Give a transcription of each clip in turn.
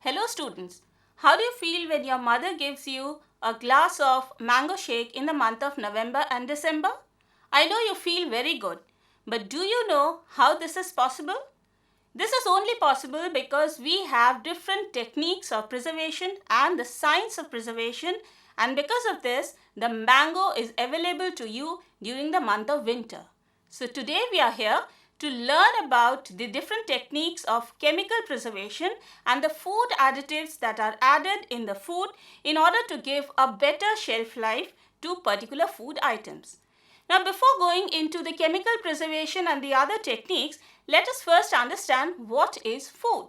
Hello students, how do you feel when your mother gives you a glass of mango shake in the month of November and December? I know you feel very good, but do you know how this is possible? This is only possible because we have different techniques of preservation and the science of preservation, and because of this, the mango is available to you during the month of winter. So today we are here to learn about the different techniques of chemical preservation and the food additives that are added in the food in order to give a better shelf life to particular food items. Now, before going into the chemical preservation and the other techniques, let us first understand what is food.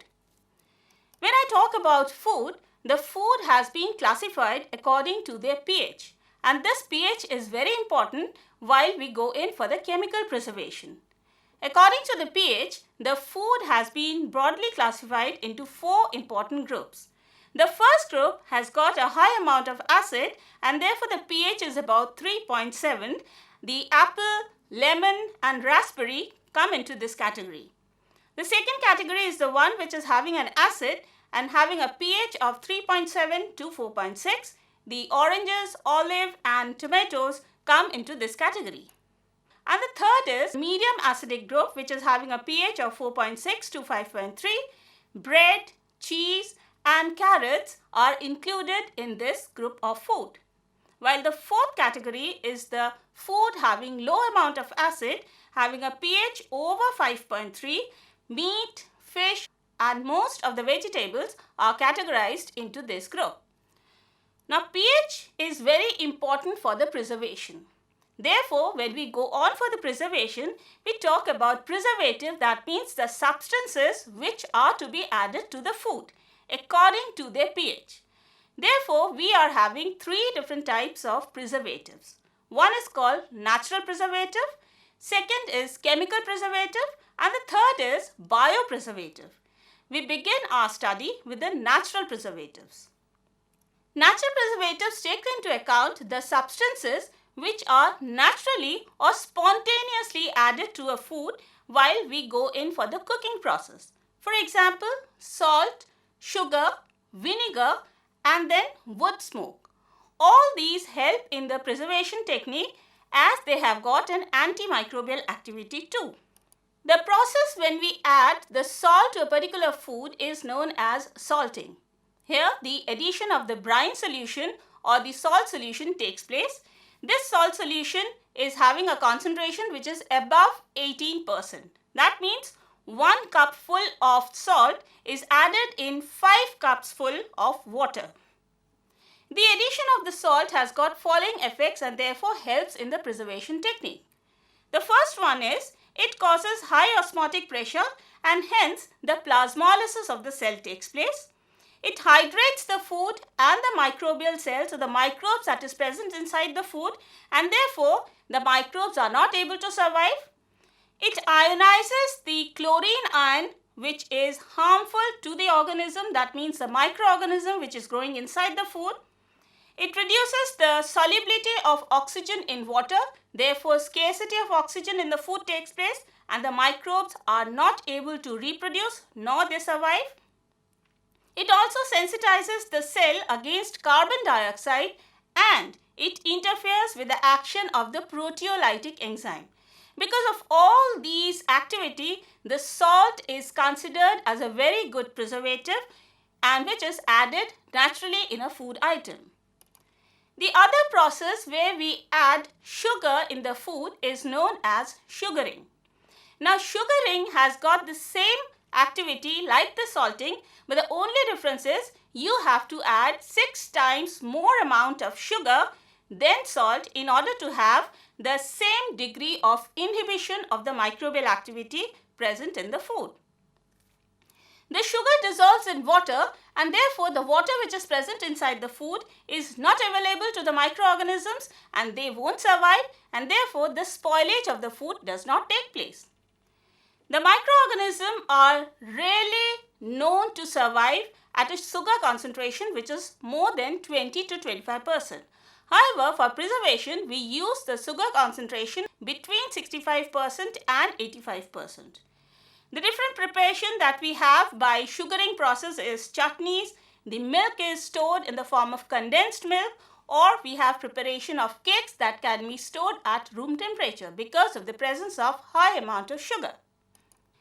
When I talk about food, the food has been classified according to their pH, and this pH is very important while we go in for the chemical preservation. According to the pH, the food has been broadly classified into four important groups. The first group has got a high amount of acid and therefore the pH is about 3.7. The apple, lemon and raspberry come into this category. The second category is the one which is having an acid and having a pH of 3.7 to 4.6. The oranges, olive and tomatoes come into this category. And the third is medium acidic group, which is having a pH of 4.6 to 5.3. Bread, cheese and carrots are included in this group of food. While the fourth category is the food having low amount of acid, having a pH over 5.3, meat, fish and most of the vegetables are categorized into this group. Now pH is very important for the preservation. Therefore, when we go on for the preservation, we talk about preservative, that means the substances which are to be added to the food according to their pH. Therefore, we are having three different types of preservatives. One is called natural preservative, second is chemical preservative and the third is biopreservative. We begin our study with the natural preservatives. Natural preservatives take into account the substances which are naturally or spontaneously added to a food while we go in for the cooking process. For example, salt, sugar, vinegar and then wood smoke. All these help in the preservation technique as they have got an antimicrobial activity too. The process when we add the salt to a particular food is known as salting. Here the addition of the brine solution or the salt solution takes place. This salt solution is having a concentration which is above 18%. That means 1 cup full of salt is added in 5 cups full of water. The addition of the salt has got following effects and therefore helps in the preservation technique. The first one is it causes high osmotic pressure and hence the plasmolysis of the cell takes place. It hydrates the food and the microbial cells, so the microbes that is present inside the food, and therefore the microbes are not able to survive. It ionizes the chlorine ion which is harmful to the organism, that means the microorganism which is growing inside the food. It reduces the solubility of oxygen in water, therefore scarcity of oxygen in the food takes place and the microbes are not able to reproduce nor they survive. It also sensitizes the cell against carbon dioxide and it interferes with the action of the proteolytic enzyme. Because of all these activity, the salt is considered as a very good preservative and which is added naturally in a food item. The other process where we add sugar in the food is known as sugaring. Now sugaring has got the same activity like the salting, but the only difference is you have to add 6 times more amount of sugar than salt in order to have the same degree of inhibition of the microbial activity present in the food. The sugar dissolves in water and therefore the water which is present inside the food is not available to the microorganisms and they won't survive and therefore the spoilage of the food does not take place. The microorganisms are rarely known to survive at a sugar concentration which is more than 20 to 25%. However, for preservation, we use the sugar concentration between 65% and 85%. The different preparation that we have by sugaring process is chutneys. The milk is stored in the form of condensed milk, or we have preparation of cakes that can be stored at room temperature because of the presence of high amount of sugar.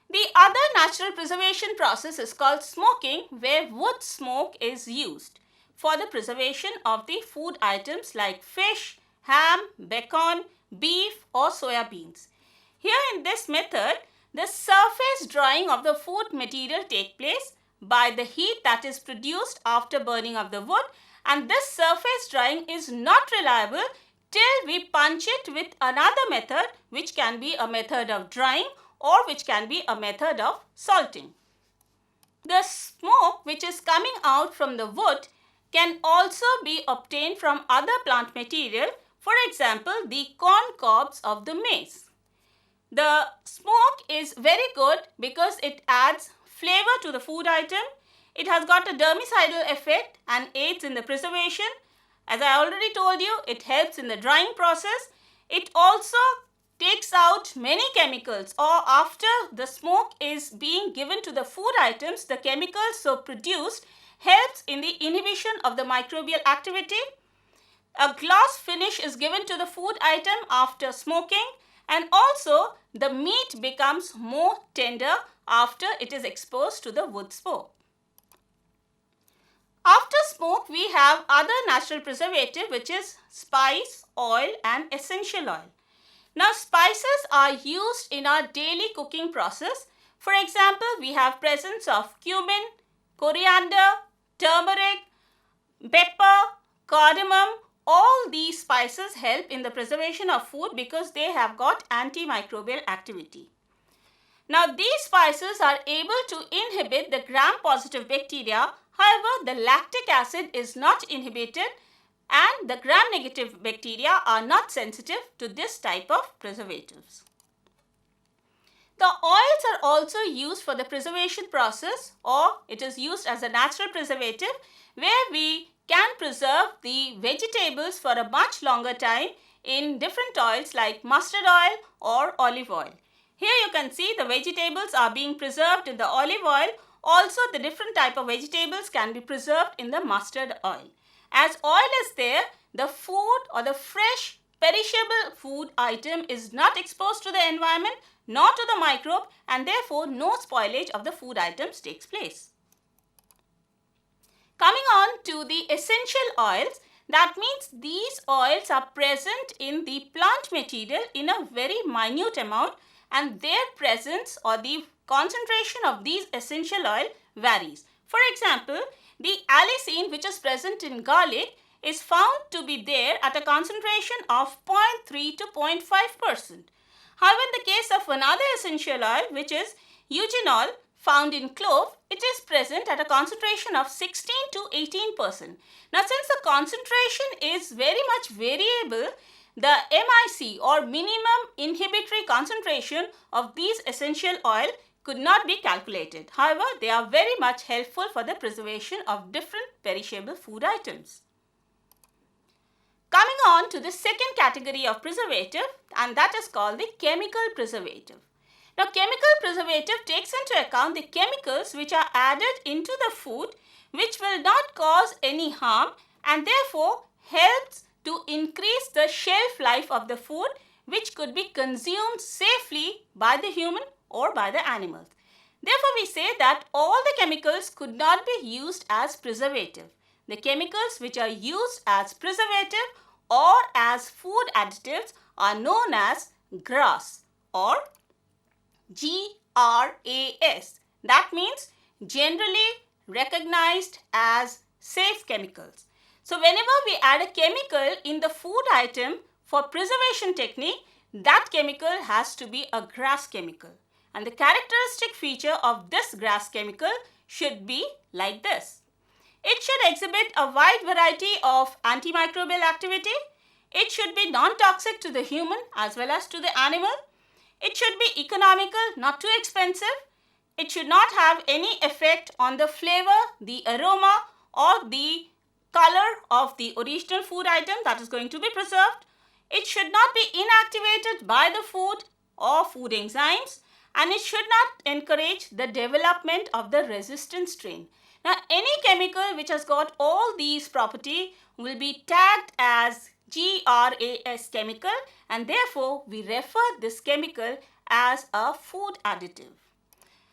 The other natural preservation process is called smoking, where wood smoke is used for the preservation of the food items like fish, ham, bacon, beef or soya beans. Here in this method, the surface drying of the food material takes place by the heat that is produced after burning of the wood, and this surface drying is not reliable till we punch it with another method, which can be a method of drying or which can be a method of salting. The smoke which is coming out from the wood can also be obtained from other plant material, for example the corn cobs of the maize. The smoke is very good because it adds flavor to the food item. It has got a dermicidal effect and aids in the preservation. As I already told you, it helps in the drying process. It also takes out many chemicals, or after the smoke is being given to the food items, the chemicals so produced helps in the inhibition of the microbial activity. A gloss finish is given to the food item after smoking, and also the meat becomes more tender after it is exposed to the wood smoke. After smoke, we have other natural preservative, which is spice, oil and essential oil. Now, spices are used in our daily cooking process. For example, we have presence of cumin, coriander, turmeric, pepper, cardamom. All these spices help in the preservation of food because they have got antimicrobial activity. Now, these spices are able to inhibit the gram-positive bacteria. However, the lactic acid is not inhibited, and the gram-negative bacteria are not sensitive to this type of preservatives. The oils are also used for the preservation process, or it is used as a natural preservative where we can preserve the vegetables for a much longer time in different oils like mustard oil or olive oil. Here you can see the vegetables are being preserved in the olive oil. Also, the different type of vegetables can be preserved in the mustard oil. As oil is there, the food or the fresh perishable food item is not exposed to the environment nor to the microbe, and therefore no spoilage of the food items takes place. Coming on to the essential oils, that means these oils are present in the plant material in a very minute amount, and their presence or the concentration of these essential oil varies. For example, the allicin, which is present in garlic, is found to be there at a concentration of 0.3 to 0.5%. However, in the case of another essential oil, which is eugenol, found in clove, it is present at a concentration of 16 to 18%. Now, since the concentration is very much variable, the MIC or minimum inhibitory concentration of these essential oil could not be calculated. However, they are very much helpful for the preservation of different perishable food items. Coming on to the second category of preservative, and that is called the chemical preservative. Now, chemical preservative takes into account the chemicals which are added into the food which will not cause any harm and therefore helps to increase the shelf life of the food, which could be consumed safely by the human or by the animals. Therefore, we say that all the chemicals could not be used as preservative. The chemicals which are used as preservative or as food additives are known as GRAS or GRAS. That means generally recognized as safe chemicals. So, whenever we add a chemical in the food item for preservation technique, that chemical has to be a GRAS chemical. And the characteristic feature of this GRAS chemical should be like this. It should exhibit a wide variety of antimicrobial activity. It should be non-toxic to the human as well as to the animal. It should be economical, not too expensive. It should not have any effect on the flavor, the aroma or the color of the original food item that is going to be preserved. It should not be inactivated by the food or food enzymes, and it should not encourage the development of the resistant strain. Now, any chemical which has got all these property will be tagged as GRAS chemical, and therefore we refer this chemical as a food additive.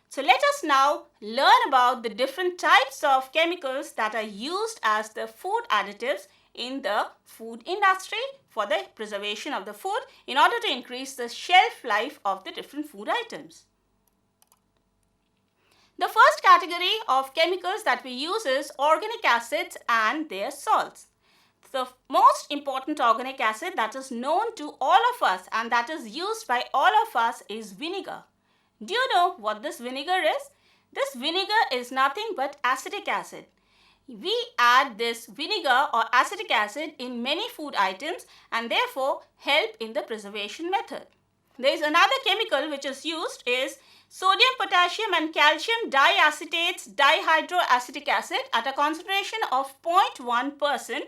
So let us now learn about the different types of chemicals that are used as the food additives in the food industry for the preservation of the food in order to increase the shelf life of the different food items. The first category of chemicals that we use is organic acids and their salts. The most important organic acid that is known to all of us and that is used by all of us is vinegar. Do you know what this vinegar is? This vinegar is nothing but acetic acid. We add this vinegar or acetic acid in many food items and therefore help in the preservation method. There is another chemical which is used is sodium, potassium and calcium diacetates dihydroacetic acid at a concentration of 0.1%,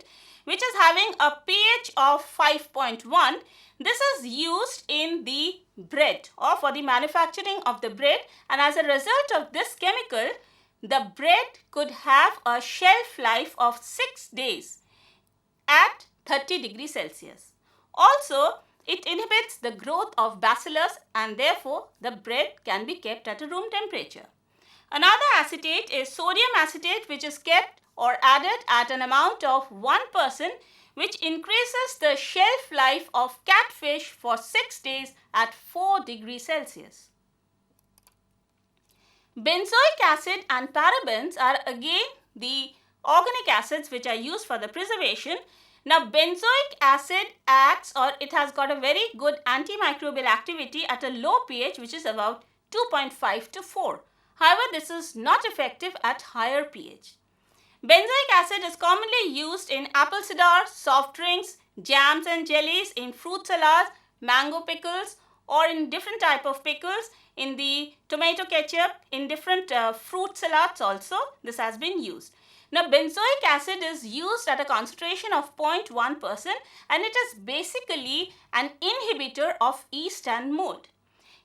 which is having a pH of 5.1. This is used in the bread or for the manufacturing of the bread, and as a result of this chemical, the bread could have a shelf life of 6 days at 30 degrees Celsius. Also, it inhibits the growth of bacillus and therefore the bread can be kept at a room temperature. Another acetate is sodium acetate, which is kept or added at an amount of 1%, which increases the shelf life of catfish for 6 days at 4 degrees Celsius. Benzoic acid and parabens are again the organic acids which are used for the preservation. Now, benzoic acid acts, or it has got a very good antimicrobial activity at a low pH, which is about 2.5 to 4. However, this is not effective at higher pH. Benzoic acid is commonly used in apple cider, soft drinks, jams and jellies, in fruit salads, mango pickles, or in different type of pickles, in the tomato ketchup, in different fruit salads also this has been used. Now, benzoic acid is used at a concentration of 0.1% and it is basically an inhibitor of yeast and mold.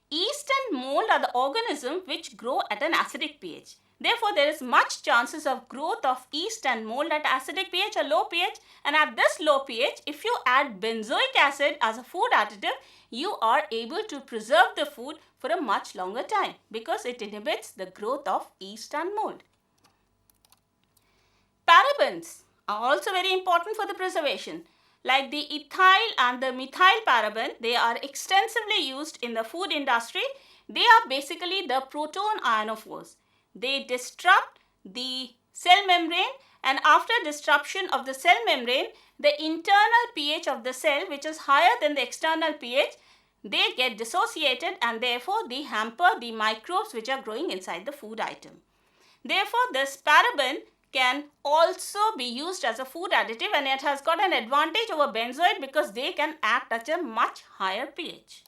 Yeast and mold are the organisms which grow at an acidic pH. Therefore, there is much chances of growth of yeast and mold at acidic pH or low pH, and at this low pH, if you add benzoic acid as a food additive, you are able to preserve the food for a much longer time because it inhibits the growth of yeast and mold. Parabens are also very important for the preservation. Like the ethyl and the methyl paraben, they are extensively used in the food industry. They are basically the proton ionophores. They disrupt the cell membrane, and after disruption of the cell membrane, the internal pH of the cell, which is higher than the external pH, they get dissociated and therefore they hamper the microbes which are growing inside the food item. Therefore, this paraben can also be used as a food additive, and it has got an advantage over benzoate because they can act at a much higher pH.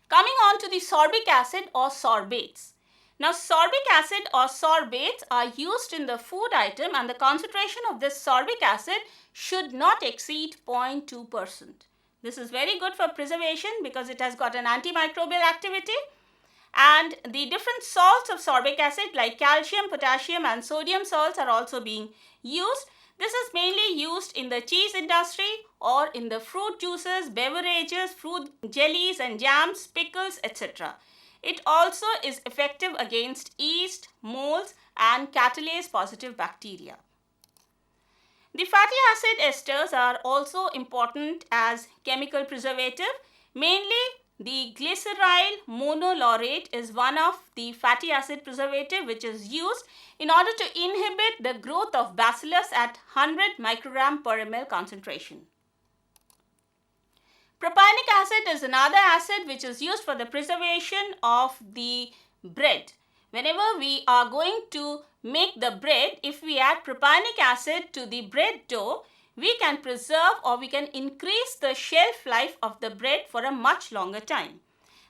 Coming on to the sorbic acid or sorbates. Now, sorbic acid or sorbates are used in the food item, and the concentration of this sorbic acid should not exceed 0.2%. This is very good for preservation because it has got an antimicrobial activity. And the different salts of sorbic acid like calcium, potassium and sodium salts are also being used. This is mainly used in the cheese industry or in the fruit juices, beverages, fruit jellies and jams, pickles, etc. It also is effective against yeast, molds and catalase positive bacteria. The fatty acid esters are also important as chemical preservative. Mainly the glyceryl monolaurate is one of the fatty acid preservative which is used in order to inhibit the growth of bacillus at 100 microgram per ml concentration. Propionic acid is another acid which is used for the preservation of the bread. Whenever we are going to make the bread, if we add propionic acid to the bread dough, we can preserve or we can increase the shelf life of the bread for a much longer time.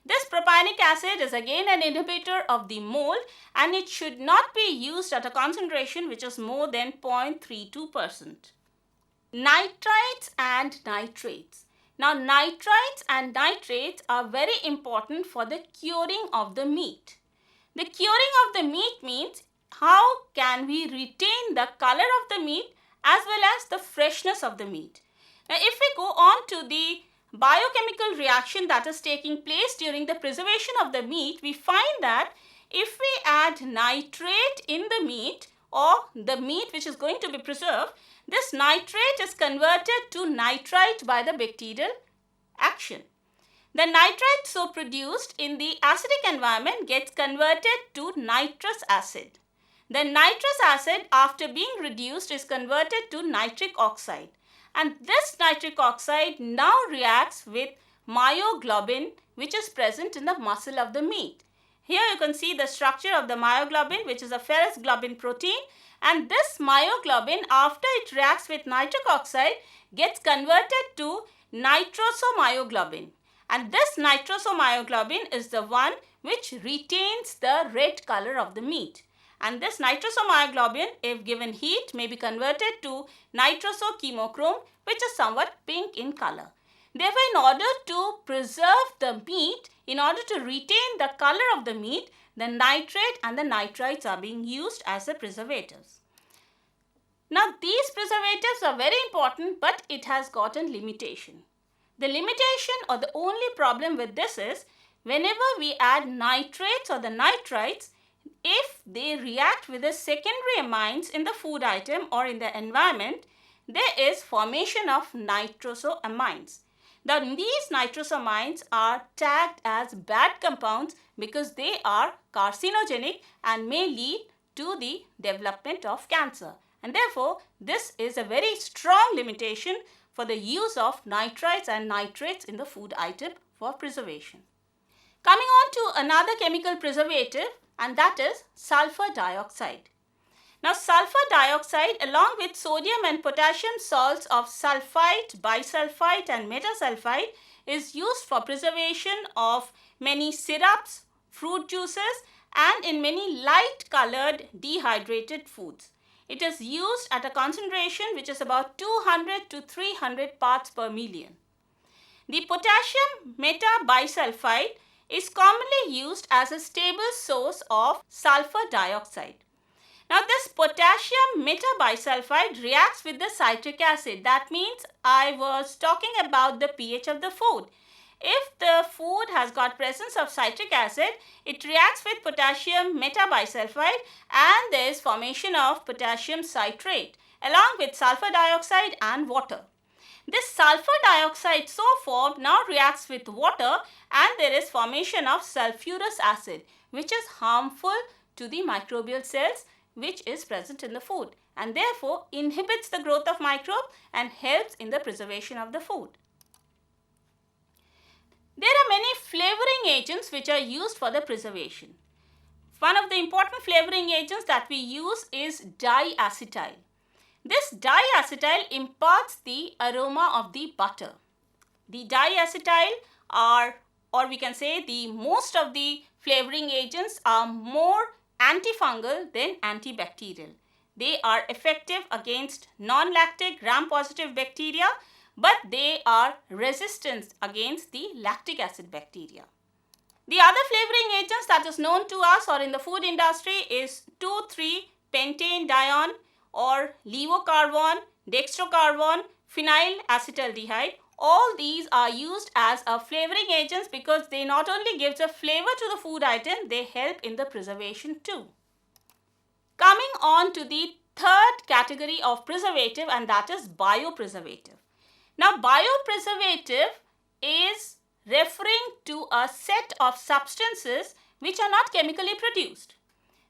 This propionic acid is again an inhibitor of the mold, and it should not be used at a concentration which is more than 0.32%. Nitrites and nitrates. Now, nitrites and nitrates are very important for the curing of the meat. The curing of the meat means how can we retain the color of the meat as well as the freshness of the meat. Now, if we go on to the biochemical reaction that is taking place during the preservation of the meat, we find that if we add nitrate in the meat or the meat which is going to be preserved, this nitrate is converted to nitrite by the bacterial action. The nitrite so produced in the acidic environment gets converted to nitrous acid. The nitrous acid, after being reduced, is converted to nitric oxide, and this nitric oxide now reacts with myoglobin, which is present in the muscle of the meat. Here you can see the structure of the myoglobin, which is a ferrous globin protein, and this myoglobin, after it reacts with nitric oxide, gets converted to nitrosomyoglobin. And this nitrosomyoglobin is the one which retains the red color of the meat. And this nitrosomyoglobin, if given heat, may be converted to nitrosochemochrome, which is somewhat pink in color. Therefore, in order to preserve the meat, in order to retain the color of the meat, the nitrate and the nitrites are being used as the preservatives. Now, these preservatives are very important, but it has got a limitation. The limitation or the only problem with this is whenever we add nitrates or the nitrites, if they react with the secondary amines in the food item or in the environment, there is formation of nitrosamines. Now, these nitrosamines are tagged as bad compounds because they are carcinogenic and may lead to the development of cancer. And therefore, this is a very strong limitation for the use of nitrites and nitrates in the food item for preservation. Coming on to another chemical preservative, and that is sulfur dioxide. Now, sulfur dioxide along with sodium and potassium salts of sulfite, bisulfite and metasulfite is used for preservation of many syrups, fruit juices and in many light colored dehydrated foods. It is used at a concentration which is about 200 to 300 parts per million. The potassium metabisulfite is commonly used as a stable source of sulfur dioxide. Now, this potassium metabisulfite reacts with the citric acid. That means I was talking about the pH of the food. If the food has got presence of citric acid, it reacts with potassium metabisulfite and there is formation of potassium citrate along with sulfur dioxide and water. This sulfur dioxide so formed now reacts with water and there is formation of sulfurous acid, which is harmful to the microbial cells which is present in the food and therefore inhibits the growth of microbes and helps in the preservation of the food. There are many flavoring agents which are used for the preservation. One of the important flavoring agents that we use is diacetyl. This diacetyl imparts the aroma of the butter. The diacetyl are, or we can say the most of the flavoring agents are more antifungal than antibacterial. They are effective against non-lactic gram-positive bacteria, but they are resistant against the lactic acid bacteria. The other flavoring agents that is known to us or in the food industry is 2,3-pentane-dione or levocarbon, dextrocarbon, phenyl acetaldehyde. All these are used as a flavoring agents because they not only gives a flavor to the food item, they help in the preservation too. Coming on to the third category of preservative, and that is biopreservative. Now, biopreservative is referring to a set of substances which are not chemically produced.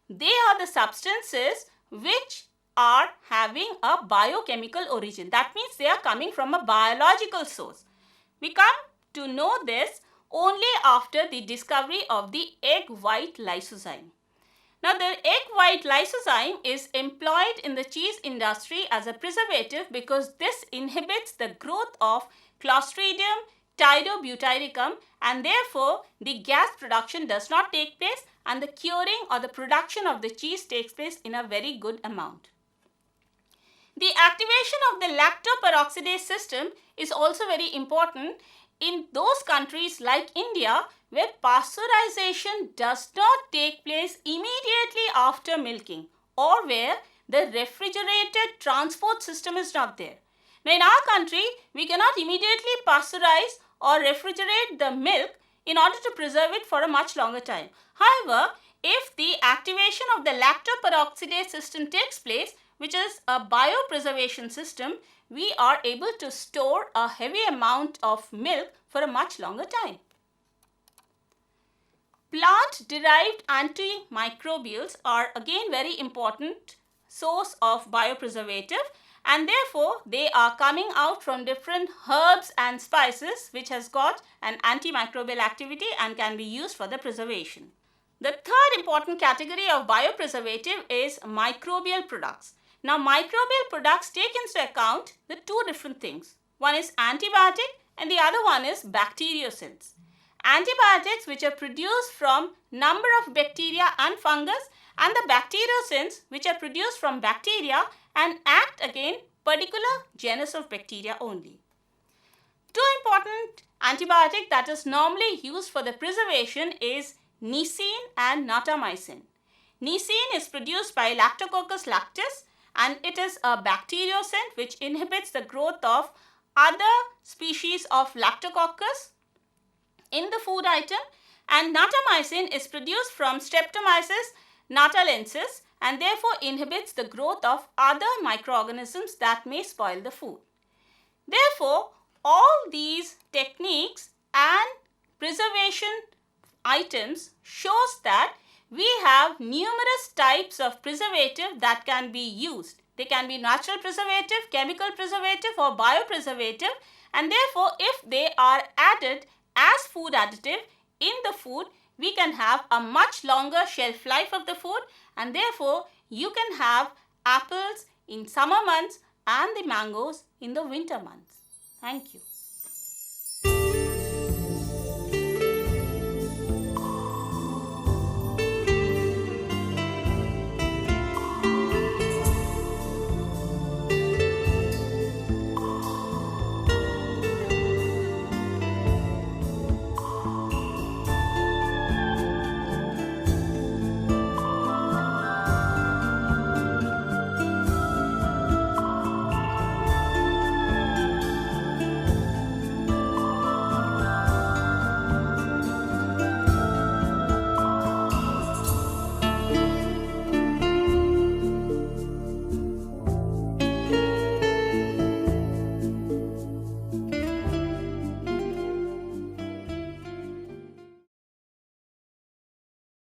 They are the substances which are having a biochemical origin. That means they are coming from a biological source. We come to know this only after the discovery of the egg white lysozyme. Now, the egg white lysozyme is employed in the cheese industry as a preservative because this inhibits the growth of Clostridium tidobutyricum and therefore the gas production does not take place and the curing or the production of the cheese takes place in a very good amount. The activation of the lactoperoxidase system is also very important in those countries like India where pasteurization does not take place immediately after milking or where the refrigerated transport system is not there. Now in our country, we cannot immediately pasteurize or refrigerate the milk in order to preserve it for a much longer time. However, if the activation of the lactoperoxidase system takes place, which is a biopreservation system, we are able to store a heavy amount of milk for a much longer time. Plant-derived antimicrobials are again very important source of biopreservative, and therefore they are coming out from different herbs and spices which has got an antimicrobial activity and can be used for the preservation. The third important category of biopreservative is microbial products. Now, microbial products take into account the two different things. One is antibiotic and the other one is bacteriocins. Antibiotics which are produced from number of bacteria and fungus, and the bacteriocins which are produced from bacteria and act against particular genus of bacteria only. Two important antibiotic that is normally used for the preservation is Nissin and Natamycin. Nissin is produced by Lactococcus lactis and it is a bacteriocin which inhibits the growth of other species of Lactococcus in the food item, and Natamycin is produced from Streptomyces natalensis and therefore inhibits the growth of other microorganisms that may spoil the food. Therefore, all these techniques and preservation items shows that we have numerous types of preservative that can be used. They can be natural preservative, chemical preservative or biopreservative, and therefore if they are added as food additive in the food, we can have a much longer shelf life of the food, and therefore you can have apples in summer months and the mangoes in the winter months. Thank you.